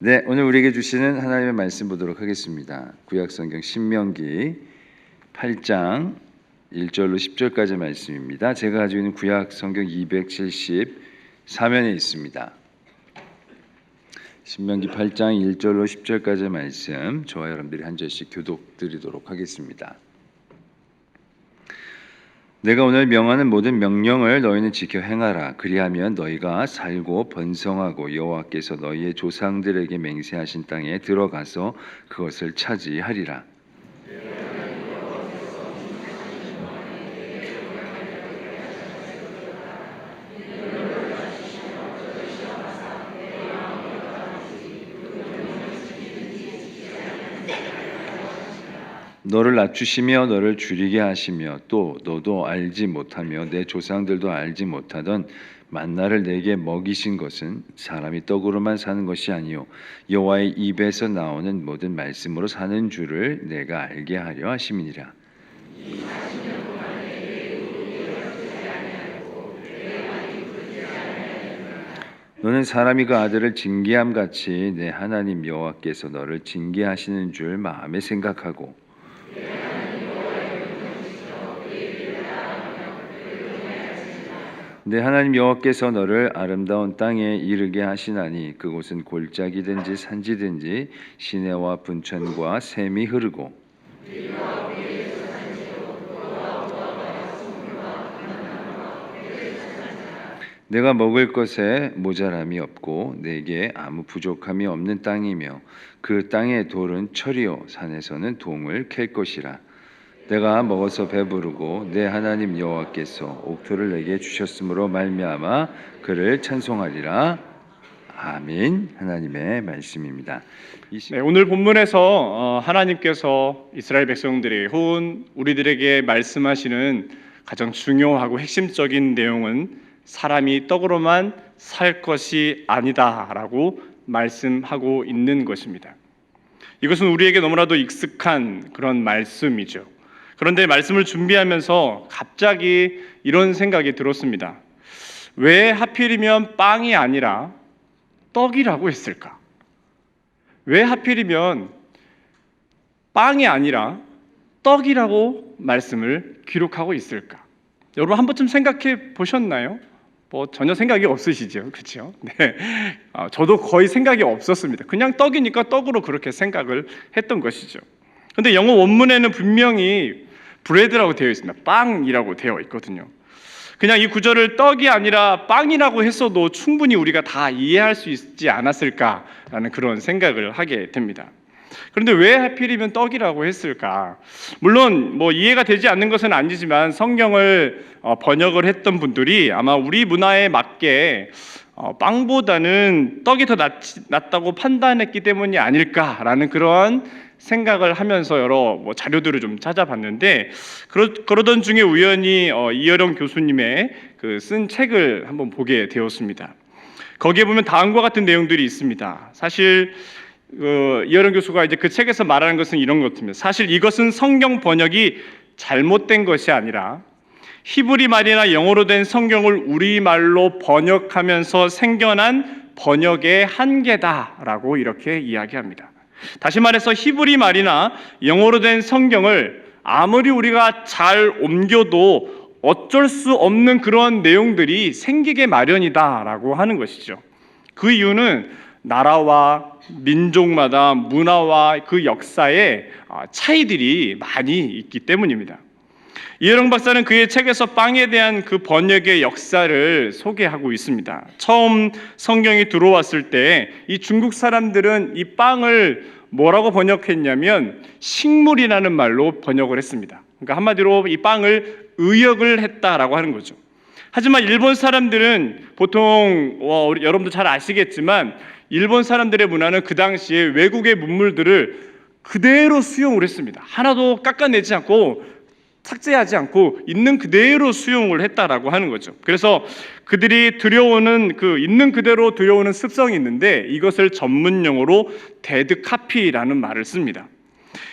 네, 오늘 우리에게 주시는 하나님의 말씀 보도록 하겠습니다. 구약성경 신명기 8장 1절로 10절까지 말씀입니다. 제가 가지고 있는 구약성경 274면에 있습니다. 신명기 8장 1절로 10절까지 말씀, 저와 여러분들이 한 절씩 교독드리도록 하겠습니다. 내가 오늘 명하는 모든 명령을 너희는 지켜 행하라. 그리하면 너희가 살고 번성하고 여호와께서 너희의 조상들에게 맹세하신 땅에 들어가서 그것을 차지하리라. 너를 낮추시며 너를 줄이게 하시며 또 너도 알지 못하며 내 조상들도 알지 못하던 만나를 내게 먹이신 것은 사람이 떡으로만 사는 것이 아니요 여호와의 입에서 나오는 모든 말씀으로 사는 줄을 내가 알게 하려 하심이니라. 너는 사람이 그 아들을 징계함 같이 내 하나님 여호와께서 너를 징계하시는 줄 마음에 생각하고 내 하나님 여호와께서 너를 아름다운 땅에 이르게 하시나니 그곳은 골짜기든지 산지든지 시내와 분천과 샘이 흐르고 내가 먹을 것에 모자람이 없고 내게 아무 부족함이 없는 땅이며 그 땅의 돌은 철이요 산에서는 동을 캘 것이라. 내가 먹어서 배부르고 내 하나님 여호와께서 옥토를 내게 주셨으므로 말미암아 그를 찬송하리라. 아멘. 하나님의 말씀입니다. 네, 오늘 본문에서 하나님께서 이스라엘 백성들이 혹은 우리들에게 말씀하시는 가장 중요하고 핵심적인 내용은 사람이 떡으로만 살 것이 아니다라고 말씀하고 있는 것입니다. 이것은 우리에게 너무나도 익숙한 그런 말씀이죠. 그런데 말씀을 준비하면서 갑자기 이런 생각이 들었습니다. 왜 하필이면 빵이 아니라 떡이라고 했을까? 왜 하필이면 빵이 아니라 떡이라고 말씀을 기록하고 있을까? 여러분 한 번쯤 생각해 보셨나요? 전혀 생각이 없으시죠, 그렇죠? 네, 저도 거의 생각이 없었습니다. 그냥 떡이니까 떡으로 그렇게 생각을 했던 것이죠. 그런데 영어 원문에는 분명히 브레드라고 되어 있습니다. 빵이라고 되어 있거든요. 그냥 이 구절을 떡이 아니라 빵이라고 했어도 충분히 우리가 다 이해할 수 있지 않았을까라는 그런 생각을 하게 됩니다. 그런데 왜 하필이면 떡이라고 했을까? 물론 이해가 되지 않는 것은 아니지만 성경을 번역을 했던 분들이 아마 우리 문화에 맞게 빵보다는 떡이 더 낫다고 판단했기 때문이 아닐까라는 그런 생각을 하면서 여러 자료들을 좀 찾아봤는데 그러던 중에 우연히 이어령 교수님의 쓴 책을 한번 보게 되었습니다. 거기에 보면 다음과 같은 내용들이 있습니다. 사실 이어령 교수가 이제 그 책에서 말하는 것은 이런 것입니다. 사실 이것은 성경 번역이 잘못된 것이 아니라 히브리 말이나 영어로 된 성경을 우리말로 번역하면서 생겨난 번역의 한계다라고 이렇게 이야기합니다. 다시 말해서 히브리 말이나 영어로 된 성경을 아무리 우리가 잘 옮겨도 어쩔 수 없는 그런 내용들이 생기게 마련이다라고 하는 것이죠. 그 이유는 나라와 민족마다 문화와 그 역사의 차이들이 많이 있기 때문입니다. 이해령 박사는 그의 책에서 빵에 대한 그 번역의 역사를 소개하고 있습니다. 처음 성경이 들어왔을 때 이 중국 사람들은 이 빵을 뭐라고 번역했냐면 식물이라는 말로 번역을 했습니다. 그러니까 한마디로 이 빵을 의역을 했다라고 하는 거죠. 하지만 일본 사람들은 보통 여러분도 잘 아시겠지만 일본 사람들의 문화는 그 당시에 외국의 문물들을 그대로 수용을 했습니다. 하나도 깎아내지 않고 삭제하지 않고 있는 그대로 수용을 했다라고 하는 거죠. 그래서 그들이 들여오는 있는 그대로 들여오는 습성이 있는데 이것을 전문 용어로 데드 카피라는 말을 씁니다.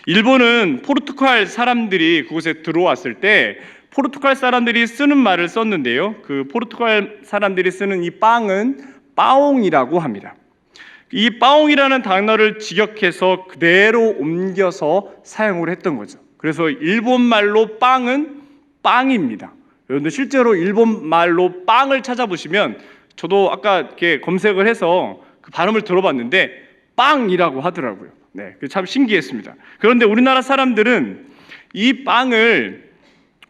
일본은 포르투갈 사람들이 그곳에 들어왔을 때 포르투갈 사람들이 쓰는 말을 썼는데요. 그 포르투갈 사람들이 쓰는 이 빵은 빠옹이라고 합니다. 이 빠옹이라는 단어를 직역해서 그대로 옮겨서 사용을 했던 거죠. 그래서 일본 말로 빵은 빵입니다. 여러분들 실제로 일본 말로 빵을 찾아보시면, 저도 아까 이렇게 검색을 해서 그 발음을 들어봤는데 빵이라고 하더라고요. 네, 참 신기했습니다. 그런데 우리나라 사람들은 이 빵을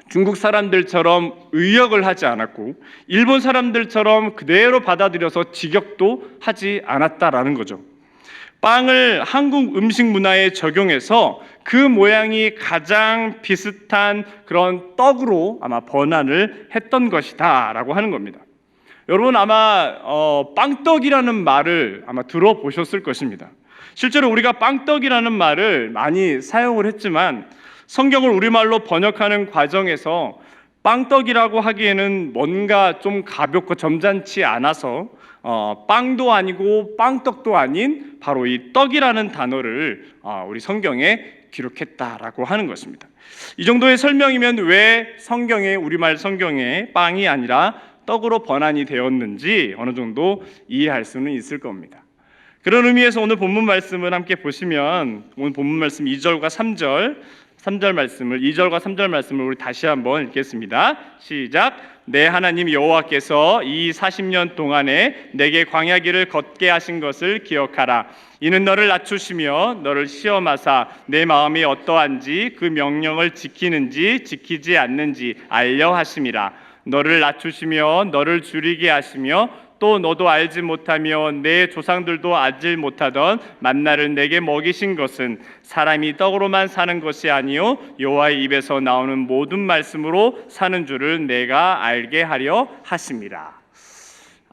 중국 사람들처럼 의역을 하지 않았고 일본 사람들처럼 그대로 받아들여서 직역도 하지 않았다라는 거죠. 빵을 한국 음식 문화에 적용해서 그 모양이 가장 비슷한 그런 떡으로 아마 번안을 했던 것이다 라고 하는 겁니다. 여러분 아마 빵떡이라는 말을 아마 들어보셨을 것입니다. 실제로 우리가 빵떡이라는 말을 많이 사용을 했지만 성경을 우리말로 번역하는 과정에서 빵떡이라고 하기에는 뭔가 좀 가볍고 점잖지 않아서 빵도 아니고 빵떡도 아닌 바로 이 떡이라는 단어를 우리 성경에 기록했다라고 하는 것입니다. 이 정도의 설명이면 왜 성경에, 우리말 성경에 빵이 아니라 떡으로 번안이 되었는지 어느 정도 이해할 수는 있을 겁니다. 그런 의미에서 오늘 본문 말씀을 함께 보시면, 오늘 본문 말씀 2절과 3절 말씀을, 2절과 3절 말씀을 우리 다시 한번 읽겠습니다. 시작. 내 하나님 여호와께서 이 40년 동안에 내게 광야 길을 걷게 하신 것을 기억하라. 이는 너를 낮추시며 너를 시험하사 내 마음이 어떠한지 그 명령을 지키는지 지키지 않는지 알려 하심이라. 너를 낮추시며 너를 줄이게 하시며 또 너도 알지 못하며 내 조상들도 알지 못하던 만나를 내게 먹이신 것은 사람이 떡으로만 사는 것이 아니요 여호와의 입에서 나오는 모든 말씀으로 사는 줄을 내가 알게 하려 하심이라.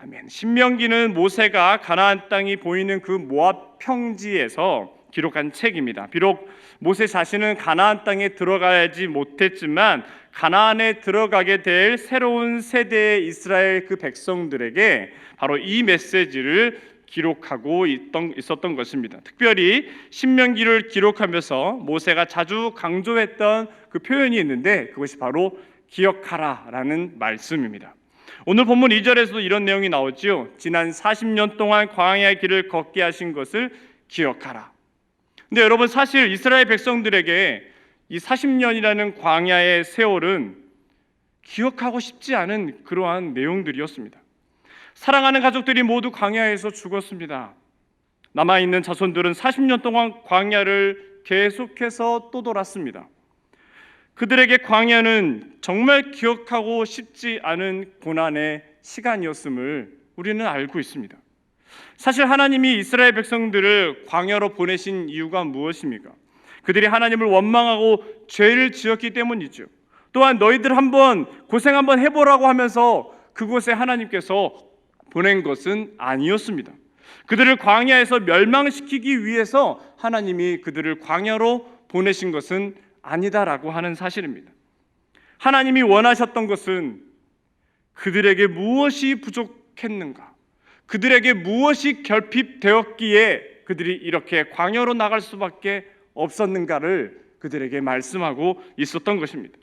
아멘. 신명기는 모세가 가나안 땅이 보이는 그 모압 평지에서 기록한 책입니다. 비록 모세 자신은 가나안 땅에 들어가지 못했지만 가나안에 들어가게 될 새로운 세대의 이스라엘 그 백성들에게 바로 이 메시지를 기록하고 있었던 것입니다. 특별히 신명기를 기록하면서 모세가 자주 강조했던 그 표현이 있는데 그것이 바로 기억하라라는 말씀입니다. 오늘 본문 2절에서도 이런 내용이 나오죠. 지난 40년 동안 광야의 길을 걷게 하신 것을 기억하라. 근데 여러분 사실 이스라엘 백성들에게 이 40년이라는 광야의 세월은 기억하고 싶지 않은 그러한 내용들이었습니다. 사랑하는 가족들이 모두 광야에서 죽었습니다. 남아있는 자손들은 40년 동안 광야를 계속해서 또 돌았습니다. 그들에게 광야는 정말 기억하고 싶지 않은 고난의 시간이었음을 우리는 알고 있습니다. 사실 하나님이 이스라엘 백성들을 광야로 보내신 이유가 무엇입니까? 그들이 하나님을 원망하고 죄를 지었기 때문이죠. 또한 너희들 한번 고생 한번 해보라고 하면서 그곳에 하나님께서 보낸 것은 아니었습니다. 그들을 광야에서 멸망시키기 위해서 하나님이 그들을 광야로 보내신 것은 아니다라고 하는 사실입니다. 하나님이 원하셨던 것은 그들에게 무엇이 부족했는가, 그들에게 무엇이 결핍되었기에 그들이 이렇게 광야로 나갈 수밖에 없었는가를 그들에게 말씀하고 있었던 것입니다.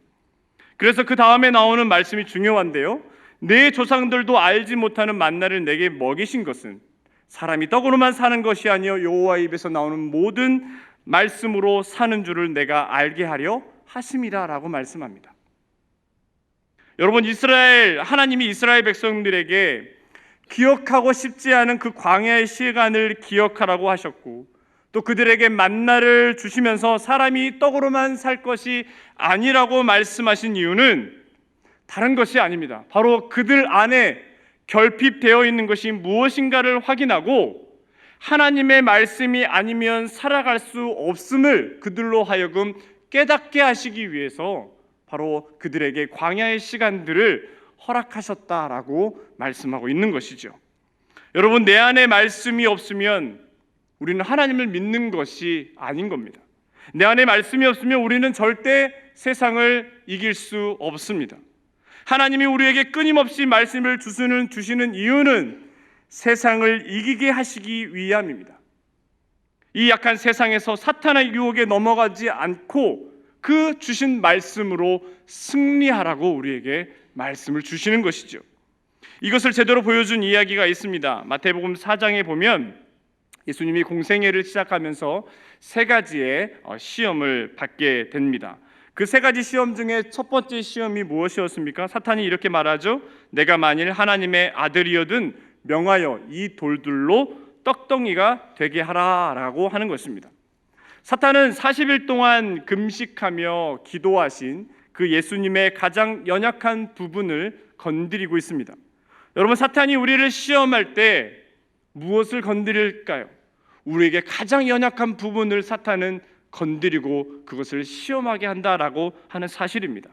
그래서 그 다음에 나오는 말씀이 중요한데요. 내 조상들도 알지 못하는 만나를 내게 먹이신 것은 사람이 떡으로만 사는 것이 아니요 여호와의 입에서 나오는 모든 말씀으로 사는 줄을 내가 알게 하려 하심이라라고 말씀합니다. 여러분 하나님이 이스라엘 백성들에게 기억하고 싶지 않은 그 광야의 시간을 기억하라고 하셨고 또 그들에게 만나를 주시면서 사람이 떡으로만 살 것이 아니라고 말씀하신 이유는 다른 것이 아닙니다. 바로 그들 안에 결핍되어 있는 것이 무엇인가를 확인하고 하나님의 말씀이 아니면 살아갈 수 없음을 그들로 하여금 깨닫게 하시기 위해서 바로 그들에게 광야의 시간들을 허락하셨다라고 말씀하고 있는 것이죠. 여러분 내 안에 말씀이 없으면 우리는 하나님을 믿는 것이 아닌 겁니다. 내 안에 말씀이 없으면 우리는 절대 세상을 이길 수 없습니다. 하나님이 우리에게 끊임없이 말씀을 주시는 이유는 세상을 이기게 하시기 위함입니다. 이 약한 세상에서 사탄의 유혹에 넘어가지 않고 그 주신 말씀으로 승리하라고 우리에게 말씀을 주시는 것이죠. 이것을 제대로 보여준 이야기가 있습니다. 마태복음 4장에 보면 예수님이 공생애를 시작하면서 세 가지의 시험을 받게 됩니다. 그 세 가지 시험 중에 첫 번째 시험이 무엇이었습니까? 사탄이 이렇게 말하죠. 내가 만일 하나님의 아들이어든 명하여 이 돌들로 떡덩이가 되게 하라라고 하는 것입니다. 사탄은 40일 동안 금식하며 기도하신 그 예수님의 가장 연약한 부분을 건드리고 있습니다. 여러분, 사탄이 우리를 시험할 때 무엇을 건드릴까요? 우리에게 가장 연약한 부분을 사탄은 건드리고 그것을 시험하게 한다라고 하는 사실입니다.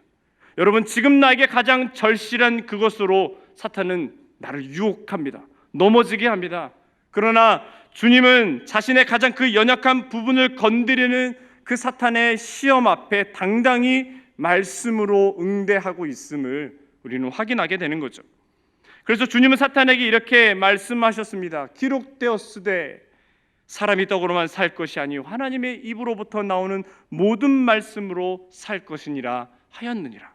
여러분, 지금 나에게 가장 절실한 그것으로 사탄은 나를 유혹합니다. 넘어지게 합니다. 그러나 주님은 자신의 가장 그 연약한 부분을 건드리는 그 사탄의 시험 앞에 당당히 말씀으로 응대하고 있음을 우리는 확인하게 되는 거죠. 그래서 주님은 사탄에게 이렇게 말씀하셨습니다. 기록되었으되 사람이 떡으로만 살 것이 아니요 하나님의 입으로부터 나오는 모든 말씀으로 살 것이니라 하였느니라.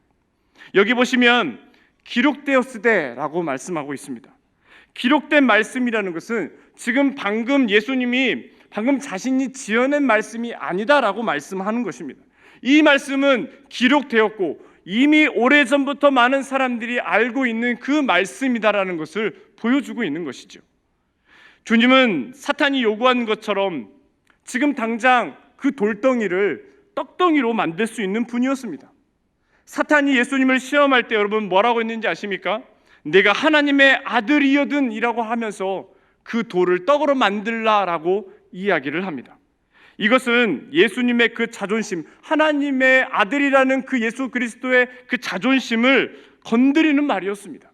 여기 보시면 기록되었으되라고 말씀하고 있습니다. 기록된 말씀이라는 것은 지금 방금 예수님이 방금 자신이 지어낸 말씀이 아니다라고 말씀하는 것입니다. 이 말씀은 기록되었고 이미 오래전부터 많은 사람들이 알고 있는 그 말씀이다라는 것을 보여주고 있는 것이죠. 주님은 사탄이 요구한 것처럼 지금 당장 그 돌덩이를 떡덩이로 만들 수 있는 분이었습니다. 사탄이 예수님을 시험할 때 여러분 뭐라고 했는지 아십니까? 내가 하나님의 아들이여든 이라고 하면서 그 돌을 떡으로 만들라라고 이야기를 합니다. 이것은 예수님의 그 자존심, 하나님의 아들이라는 그 예수 그리스도의 그 자존심을 건드리는 말이었습니다.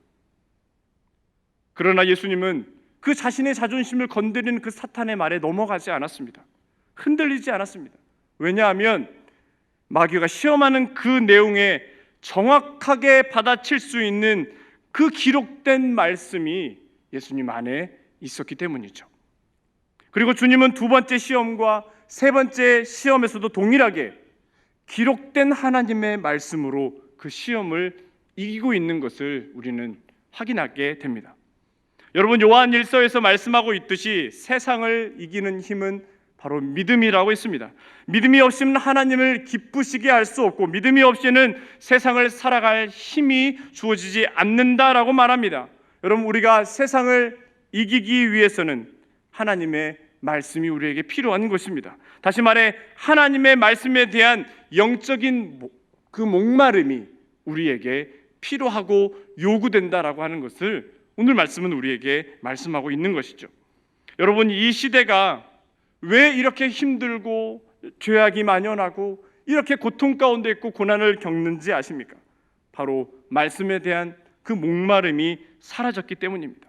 그러나 예수님은 그 자신의 자존심을 건드리는 그 사탄의 말에 넘어가지 않았습니다. 흔들리지 않았습니다. 왜냐하면 마귀가 시험하는 그 내용에 정확하게 받아칠 수 있는 그 기록된 말씀이 예수님 안에 있었기 때문이죠. 그리고 주님은 두 번째 시험과 세 번째 시험에서도 동일하게 기록된 하나님의 말씀으로 그 시험을 이기고 있는 것을 우리는 확인하게 됩니다. 여러분, 요한 1서에서 말씀하고 있듯이 세상을 이기는 힘은 바로 믿음이라고 했습니다. 믿음이 없이는 하나님을 기쁘시게 할 수 없고 믿음이 없이는 세상을 살아갈 힘이 주어지지 않는다라고 말합니다. 여러분, 우리가 세상을 이기기 위해서는 하나님의 말씀이 우리에게 필요한 것입니다. 다시 말해 하나님의 말씀에 대한 영적인 그 목마름이 우리에게 필요하고 요구된다라고 하는 것을 오늘 말씀은 우리에게 말씀하고 있는 것이죠. 여러분, 이 시대가 왜 이렇게 힘들고 죄악이 만연하고 이렇게 고통 가운데 있고 고난을 겪는지 아십니까? 바로 말씀에 대한 그 목마름이 사라졌기 때문입니다.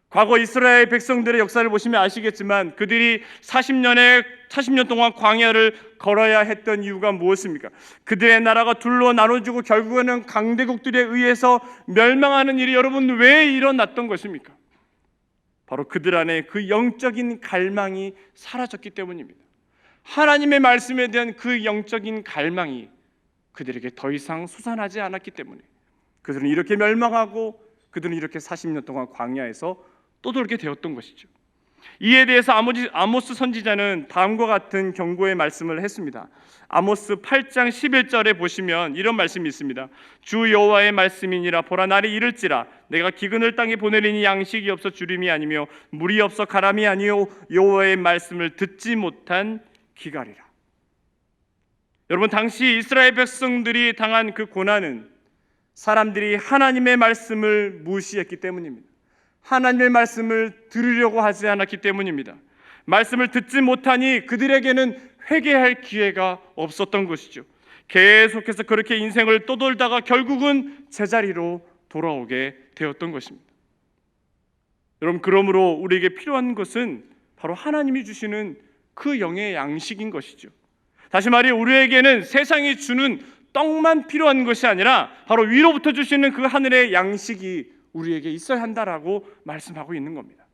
과거 이스라엘 백성들의 역사를 보시면 아시겠지만 그들이 40년 동안 광야를 걸어야 했던 이유가 무엇입니까? 그들의 나라가 둘로 나눠지고 결국에는 강대국들에 의해서 멸망하는 일이 여러분 왜 일어났던 것입니까? 바로 그들 안에 그 영적인 갈망이 사라졌기 때문입니다. 하나님의 말씀에 대한 그 영적인 갈망이 그들에게 더 이상 솟아나지 않았기 때문에 그들은 이렇게 멸망하고 그들은 이렇게 40년 동안 광야에서 떠돌게 되었던 것이죠. 이에 대해서 아모스 선지자는 다음과 같은 경고의 말씀을 했습니다. 아모스 8장 11절에 보시면 이런 말씀이 있습니다. 주 여호와의 말씀이니라. 보라, 날이 이를지라 내가 기근을 땅에 보내리니 양식이 없어 주림이 아니며 물이 없어 가람이 아니요 여호와의 말씀을 듣지 못한 기갈이라. 여러분, 당시 이스라엘 백성들이 당한 그 고난은 사람들이 하나님의 말씀을 무시했기 때문입니다. 하나님의 말씀을 들으려고 하지 않았기 때문입니다. 말씀을 듣지 못하니 그들에게는 회개할 기회가 없었던 것이죠. 계속해서 그렇게 인생을 떠돌다가 결국은 제자리로 돌아오게 되었던 것입니다. 여러분, 그러므로 우리에게 필요한 것은 바로 하나님이 주시는 그 영의 양식인 것이죠. 다시 말해 우리에게는 세상이 주는 떡만 필요한 것이 아니라 바로 위로부터 주시는 그 하늘의 양식이 우리에게 있어야 한다라고 말씀하고 있는 겁니다.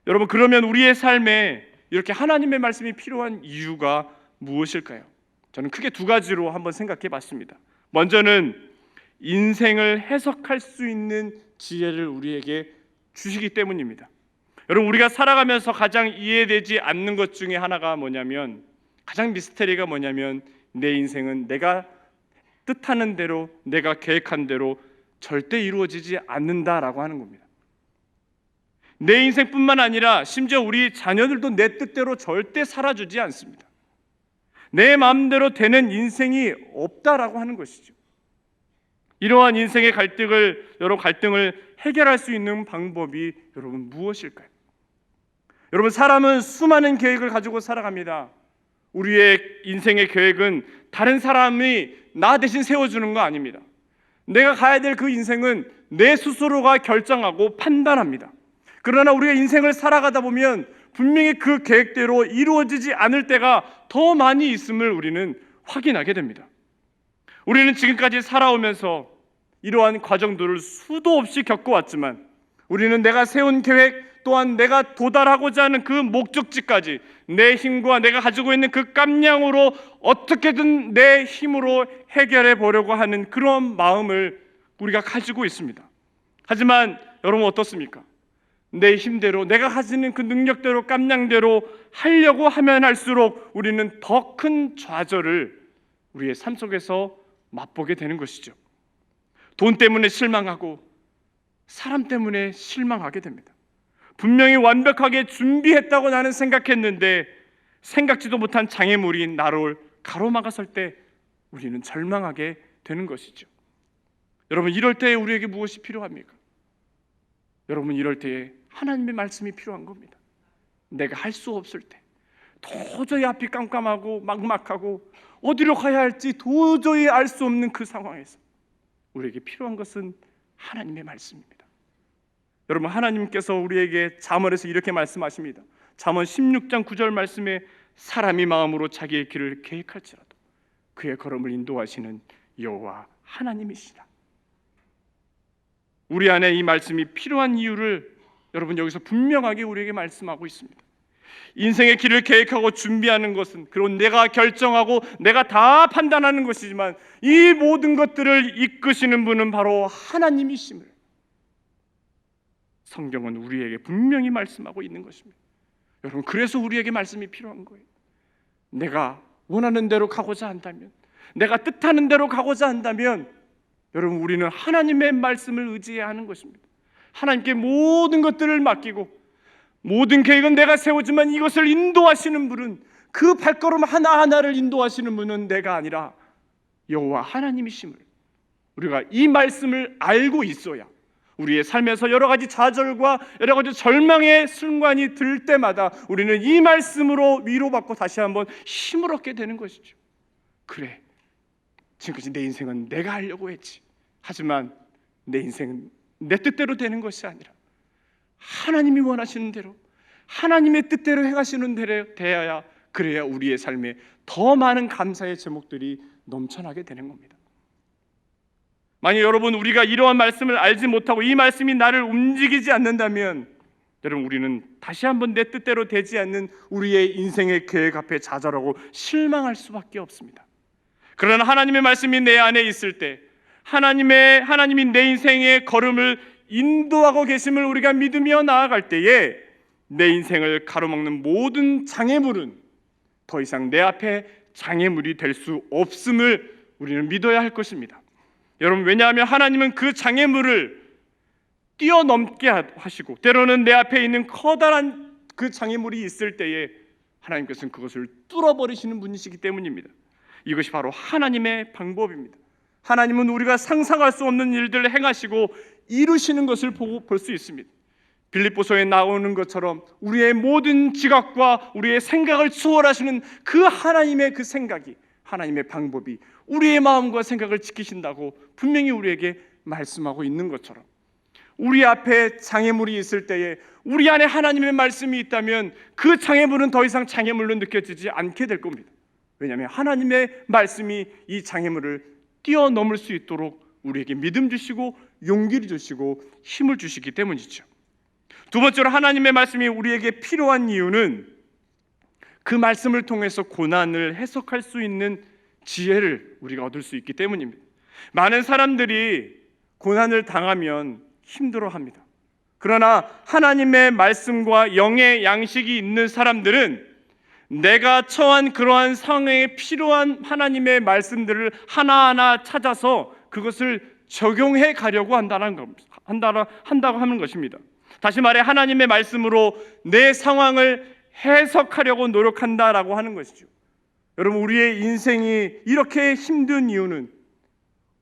여러분, 그러면 우리의 삶에 이렇게 하나님의 말씀이 필요한 이유가 무엇일까요? 저는 크게 두 가지로 한번 생각해 봤습니다. 먼저는 인생을 해석할 수 있는 지혜를 우리에게 주시기 때문입니다. 여러분, 우리가 살아가면서 가장 이해되지 않는 것 중에 하나가 뭐냐면, 가장 미스테리가 뭐냐면, 내 인생은 내가 뜻하는 대로, 내가 계획한 대로 절대 이루어지지 않는다라고 하는 겁니다. 내 인생뿐만 아니라 심지어 우리 자녀들도 내 뜻대로 절대 살아주지 않습니다. 내 마음대로 되는 인생이 없다라고 하는 것이죠. 이러한 인생의 갈등을 해결할 수 있는 방법이 여러분 무엇일까요? 여러분, 사람은 수많은 계획을 가지고 살아갑니다. 우리의 인생의 계획은 다른 사람이 나 대신 세워주는 거 아닙니다. 내가 가야 될 그 인생은 내 스스로가 결정하고 판단합니다. 그러나 우리가 인생을 살아가다 보면 분명히 그 계획대로 이루어지지 않을 때가 더 많이 있음을 우리는 확인하게 됩니다. 우리는 지금까지 살아오면서 이러한 과정들을 수도 없이 겪어왔지만, 우리는 내가 세운 계획 또한 내가 도달하고자 하는 그 목적지까지 내 힘과 내가 가지고 있는 그 깜냥으로 어떻게든 내 힘으로 해결해 보려고 하는 그런 마음을 우리가 가지고 있습니다. 하지만 여러분, 어떻습니까? 내 힘대로, 내가 가지는 그 능력대로, 깜냥대로 하려고 하면 할수록 우리는 더 큰 좌절을 우리의 삶 속에서 맛보게 되는 것이죠. 돈 때문에 실망하고 사람 때문에 실망하게 됩니다. 분명히 완벽하게 준비했다고 나는 생각했는데 생각지도 못한 장애물이 나를 가로막았을 때 우리는 절망하게 되는 것이죠. 여러분, 이럴 때 우리에게 무엇이 필요합니까? 여러분, 이럴 때에 하나님의 말씀이 필요한 겁니다. 내가 할 수 없을 때, 도저히 앞이 깜깜하고 막막하고 어디로 가야 할지 도저히 알 수 없는 그 상황에서 우리에게 필요한 것은 하나님의 말씀입니다. 여러분, 하나님께서 우리에게 잠언에서 이렇게 말씀하십니다. 잠언 16장 9절 말씀에 사람이 마음으로 자기의 길을 계획할지라도 그의 걸음을 인도하시는 여호와 하나님이시라. 우리 안에 이 말씀이 필요한 이유를 여러분 여기서 분명하게 우리에게 말씀하고 있습니다. 인생의 길을 계획하고 준비하는 것은, 그리고 내가 결정하고 내가 다 판단하는 것이지만 이 모든 것들을 이끄시는 분은 바로 하나님이심을 성경은 우리에게 분명히 말씀하고 있는 것입니다. 여러분, 그래서 우리에게 말씀이 필요한 거예요. 내가 원하는 대로 가고자 한다면, 내가 뜻하는 대로 가고자 한다면 여러분, 우리는 하나님의 말씀을 의지해야 하는 것입니다. 하나님께 모든 것들을 맡기고, 모든 계획은 내가 세우지만 이것을 인도하시는 분은, 그 발걸음 하나하나를 인도하시는 분은 내가 아니라 여호와 하나님이심을 우리가 이 말씀을 알고 있어야 우리의 삶에서 여러 가지 좌절과 여러 가지 절망의 순간이 들 때마다 우리는 이 말씀으로 위로받고 다시 한번 힘을 얻게 되는 것이죠. 그래, 지금까지 내 인생은 내가 하려고 했지. 하지만 내 인생은 내 뜻대로 되는 것이 아니라 하나님이 원하시는 대로, 하나님의 뜻대로 행하시는 대로 되어야, 그래야 우리의 삶에 더 많은 감사의 제목들이 넘쳐나게 되는 겁니다. 만약 여러분, 우리가 이러한 말씀을 알지 못하고 이 말씀이 나를 움직이지 않는다면 여러분, 우리는 다시 한번 내 뜻대로 되지 않는 우리의 인생의 계획 앞에 좌절하고 실망할 수밖에 없습니다. 그러나 하나님의 말씀이 내 안에 있을 때, 하나님이 내 인생의 걸음을 인도하고 계심을 우리가 믿으며 나아갈 때에 내 인생을 가로막는 모든 장애물은 더 이상 내 앞에 장애물이 될 수 없음을 우리는 믿어야 할 것입니다. 여러분, 왜냐하면 하나님은 그 장애물을 뛰어넘게 하시고, 때로는 내 앞에 있는 커다란 그 장애물이 있을 때에 하나님께서는 그것을 뚫어버리시는 분이시기 때문입니다. 이것이 바로 하나님의 방법입니다. 하나님은 우리가 상상할 수 없는 일들을 행하시고 이루시는 것을 보고 볼 수 있습니다. 빌립보서에 나오는 것처럼 우리의 모든 지각과 우리의 생각을 초월하시는 그 하나님의 그 생각이, 하나님의 방법이 우리의 마음과 생각을 지키신다고 분명히 우리에게 말씀하고 있는 것처럼, 우리 앞에 장애물이 있을 때에 우리 안에 하나님의 말씀이 있다면 그 장애물은 더 이상 장애물로 느껴지지 않게 될 겁니다. 왜냐하면 하나님의 말씀이 이 장애물을 뛰어넘을 수 있도록 우리에게 믿음 주시고 용기를 주시고 힘을 주시기 때문이죠. 두 번째로, 하나님의 말씀이 우리에게 필요한 이유는 그 말씀을 통해서 고난을 해석할 수 있는 지혜를 우리가 얻을 수 있기 때문입니다. 많은 사람들이 고난을 당하면 힘들어합니다. 그러나 하나님의 말씀과 영의 양식이 있는 사람들은 내가 처한 그러한 상황에 필요한 하나님의 말씀들을 하나하나 찾아서 그것을 적용해 가려고 한다고 하는 것입니다. 다시 말해 하나님의 말씀으로 내 상황을 해석하려고 노력한다라고 하는 것이죠. 여러분, 우리의 인생이 이렇게 힘든 이유는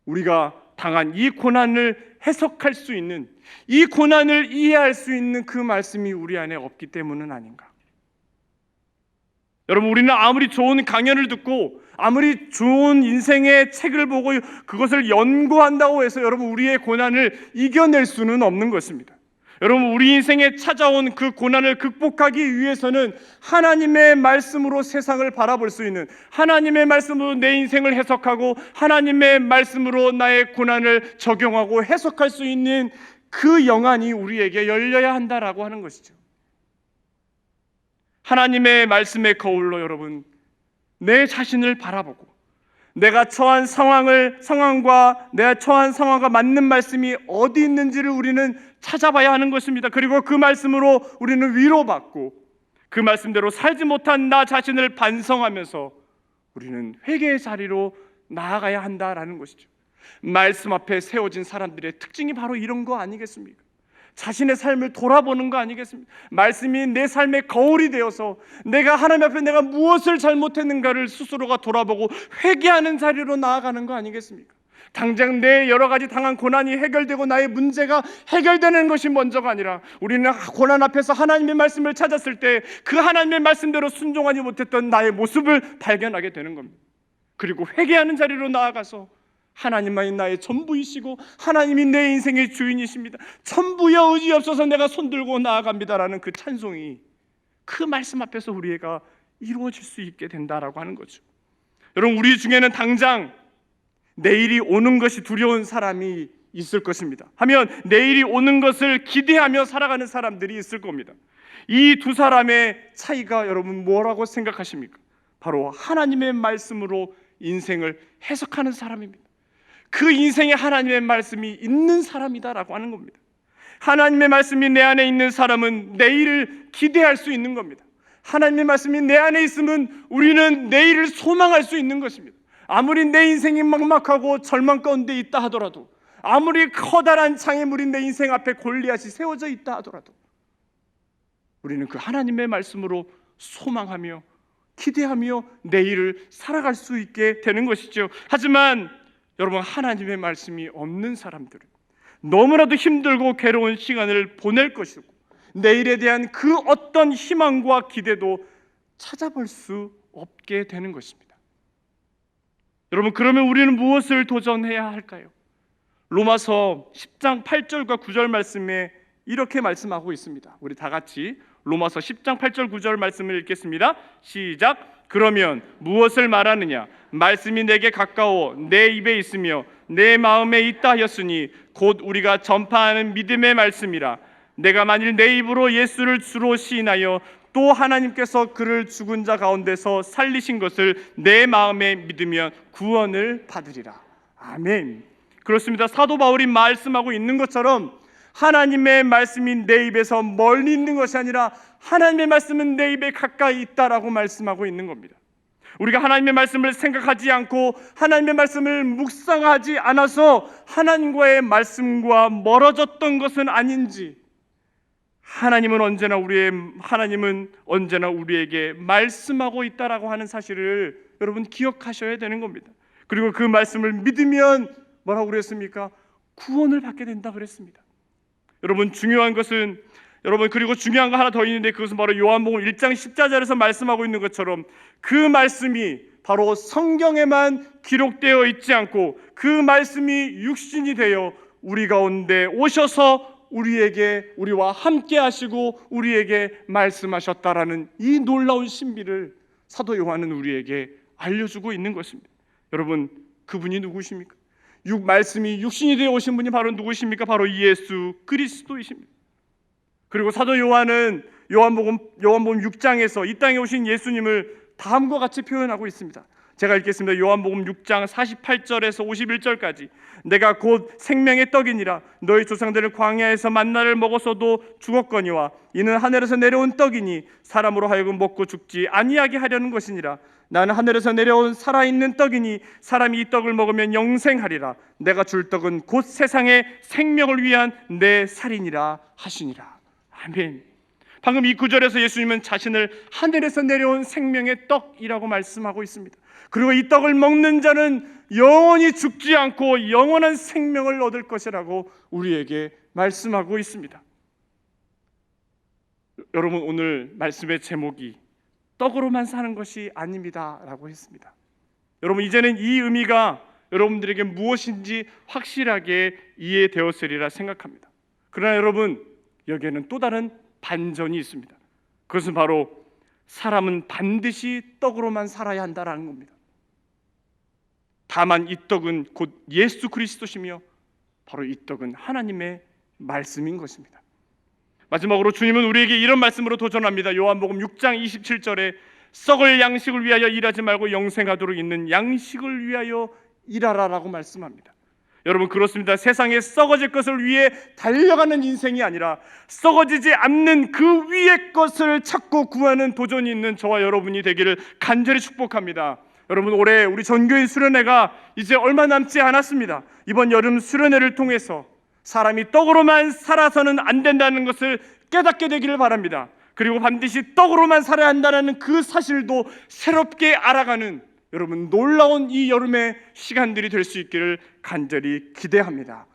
우리가 당한 이 고난을 해석할 수 있는, 이 고난을 이해할 수 있는 그 말씀이 우리 안에 없기 때문은 아닌가. 여러분, 우리는 아무리 좋은 강연을 듣고 아무리 좋은 인생의 책을 보고 그것을 연구한다고 해서 여러분 우리의 고난을 이겨낼 수는 없는 것입니다. 여러분, 우리 인생에 찾아온 그 고난을 극복하기 위해서는 하나님의 말씀으로 세상을 바라볼 수 있는, 하나님의 말씀으로 내 인생을 해석하고 하나님의 말씀으로 나의 고난을 적용하고 해석할 수 있는 그 영안이 우리에게 열려야 한다라고 하는 것이죠. 하나님의 말씀의 거울로 여러분 내 자신을 바라보고 내가 처한 상황과 내가 처한 상황과 맞는 말씀이 어디 있는지를 우리는 찾아봐야 하는 것입니다. 그리고 그 말씀으로 우리는 위로받고 그 말씀대로 살지 못한 나 자신을 반성하면서 우리는 회개의 자리로 나아가야 한다라는 것이죠. 말씀 앞에 세워진 사람들의 특징이 바로 이런 거 아니겠습니까? 자신의 삶을 돌아보는 거 아니겠습니까? 말씀이 내 삶의 거울이 되어서 내가 하나님 앞에 내가 무엇을 잘못했는가를 스스로가 돌아보고 회개하는 자리로 나아가는 거 아니겠습니까? 당장 내 여러 가지 당한 고난이 해결되고 나의 문제가 해결되는 것이 먼저가 아니라 우리는 고난 앞에서 하나님의 말씀을 찾았을 때 그 하나님의 말씀대로 순종하지 못했던 나의 모습을 발견하게 되는 겁니다. 그리고 회개하는 자리로 나아가서 하나님만이 나의 전부이시고 하나님이 내 인생의 주인이십니다. 천부여 의지 없어서 내가 손들고 나아갑니다라는 그 찬송이 그 말씀 앞에서 우리가 이루어질 수 있게 된다라고 하는 거죠. 여러분, 우리 중에는 당장 내일이 오는 것이 두려운 사람이 있을 것입니다. 하면 내일이 오는 것을 기대하며 살아가는 사람들이 있을 겁니다. 이 두 사람의 차이가 여러분 뭐라고 생각하십니까? 바로 하나님의 말씀으로 인생을 해석하는 사람입니다. 그 인생에 하나님의 말씀이 있는 사람이다라고 하는 겁니다. 하나님의 말씀이 내 안에 있는 사람은 내일을 기대할 수 있는 겁니다. 하나님의 말씀이 내 안에 있으면 우리는 내일을 소망할 수 있는 것입니다. 아무리 내 인생이 막막하고 절망 가운데 있다 하더라도, 아무리 커다란 장애물이 내 인생 앞에 골리앗이 세워져 있다 하더라도 우리는 그 하나님의 말씀으로 소망하며 기대하며 내일을 살아갈 수 있게 되는 것이죠. 하지만 여러분, 하나님의 말씀이 없는 사람들은 너무나도 힘들고 괴로운 시간을 보낼 것이고 내일에 대한 그 어떤 희망과 기대도 찾아볼 수 없게 되는 것입니다. 여러분, 그러면 우리는 무엇을 도전해야 할까요? 로마서 10장 8절과 9절 말씀에 이렇게 말씀하고 있습니다. 우리 다 같이 로마서 10장 8절 9절 말씀을 읽겠습니다. 시작. 그러면 무엇을 말하느냐? 말씀이 내게 가까워 내 입에 있으며 내 마음에 있다 하였으니 곧 우리가 전파하는 믿음의 말씀이라. 내가 만일 내 입으로 예수를 주로 시인하여 또 하나님께서 그를 죽은 자 가운데서 살리신 것을 내 마음에 믿으면 구원을 받으리라. 아멘. 그렇습니다. 사도 바울이 말씀하고 있는 것처럼 하나님의 말씀이 내 입에서 멀리 있는 것이 아니라 하나님의 말씀은 내 입에 가까이 있다라고 말씀하고 있는 겁니다. 우리가 하나님의 말씀을 생각하지 않고 하나님의 말씀을 묵상하지 않아서 하나님과의 말씀과 멀어졌던 것은 아닌지, 하나님은 언제나 우리에게 말씀하고 있다라고 하는 사실을 여러분 기억하셔야 되는 겁니다. 그리고 그 말씀을 믿으면 뭐라고 그랬습니까? 구원을 받게 된다 그랬습니다. 여러분, 중요한 것은 그리고 중요한 거 하나 더 있는데 그것은 바로 요한복음 1장 14절에서 말씀하고 있는 것처럼 그 말씀이 바로 성경에만 기록되어 있지 않고 그 말씀이 육신이 되어 우리 가운데 오셔서 우리와 함께 하시고 우리에게 말씀하셨다라는 이 놀라운 신비를 사도 요한은 우리에게 알려주고 있는 것입니다. 여러분, 그분이 누구십니까? 말씀이 육신이 되어 오신 분이 바로 누구십니까? 바로 예수 그리스도이십니다. 그리고 사도 요한은 요한복음 6장에서 이 땅에 오신 예수님을 다음과 같이 표현하고 있습니다. 제가 읽겠습니다. 요한복음 6장 48절에서 51절까지. 내가 곧 생명의 떡이니라. 너희 조상들은 광야에서 만나를 먹었어도 죽었거니와 이는 하늘에서 내려온 떡이니 사람으로 하여금 먹고 죽지 아니하게 하려는 것이니라. 나는 하늘에서 내려온 살아있는 떡이니 사람이 이 떡을 먹으면 영생하리라. 내가 줄 떡은 곧 세상의 생명을 위한 내 살이니라 하시니라. 아멘. 방금 이 구절에서 예수님은 자신을 하늘에서 내려온 생명의 떡이라고 말씀하고 있습니다. 그리고 이 떡을 먹는 자는 영원히 죽지 않고 영원한 생명을 얻을 것이라고 우리에게 말씀하고 있습니다. 여러분, 오늘 말씀의 제목이 떡으로만 사는 것이 아닙니다 라고 했습니다. 여러분, 이제는 이 의미가 여러분들에게 무엇인지 확실하게 이해되었으리라 생각합니다. 그러나 여러분, 여기에는 또 다른 반전이 있습니다. 그것은 바로 사람은 반드시 떡으로만 살아야 한다라는 겁니다. 다만 이 떡은 곧 예수 그리스도시며 바로 이 떡은 하나님의 말씀인 것입니다. 마지막으로 주님은 우리에게 이런 말씀으로 도전합니다. 요한복음 6장 27절에 썩을 양식을 위하여 일하지 말고 영생하도록 있는 양식을 위하여 일하라라고 말씀합니다. 여러분, 그렇습니다. 세상에 썩어질 것을 위해 달려가는 인생이 아니라 썩어지지 않는 그 위의 것을 찾고 구하는 도전이 있는 저와 여러분이 되기를 간절히 축복합니다. 여러분, 올해 우리 전교인 수련회가 이제 얼마 남지 않았습니다. 이번 여름 수련회를 통해서 사람이 떡으로만 살아서는 안 된다는 것을 깨닫게 되기를 바랍니다. 그리고 반드시 떡으로만 살아야 한다는 그 사실도 새롭게 알아가는 여러분 놀라운 이 여름의 시간들이 될 수 있기를 간절히 기대합니다.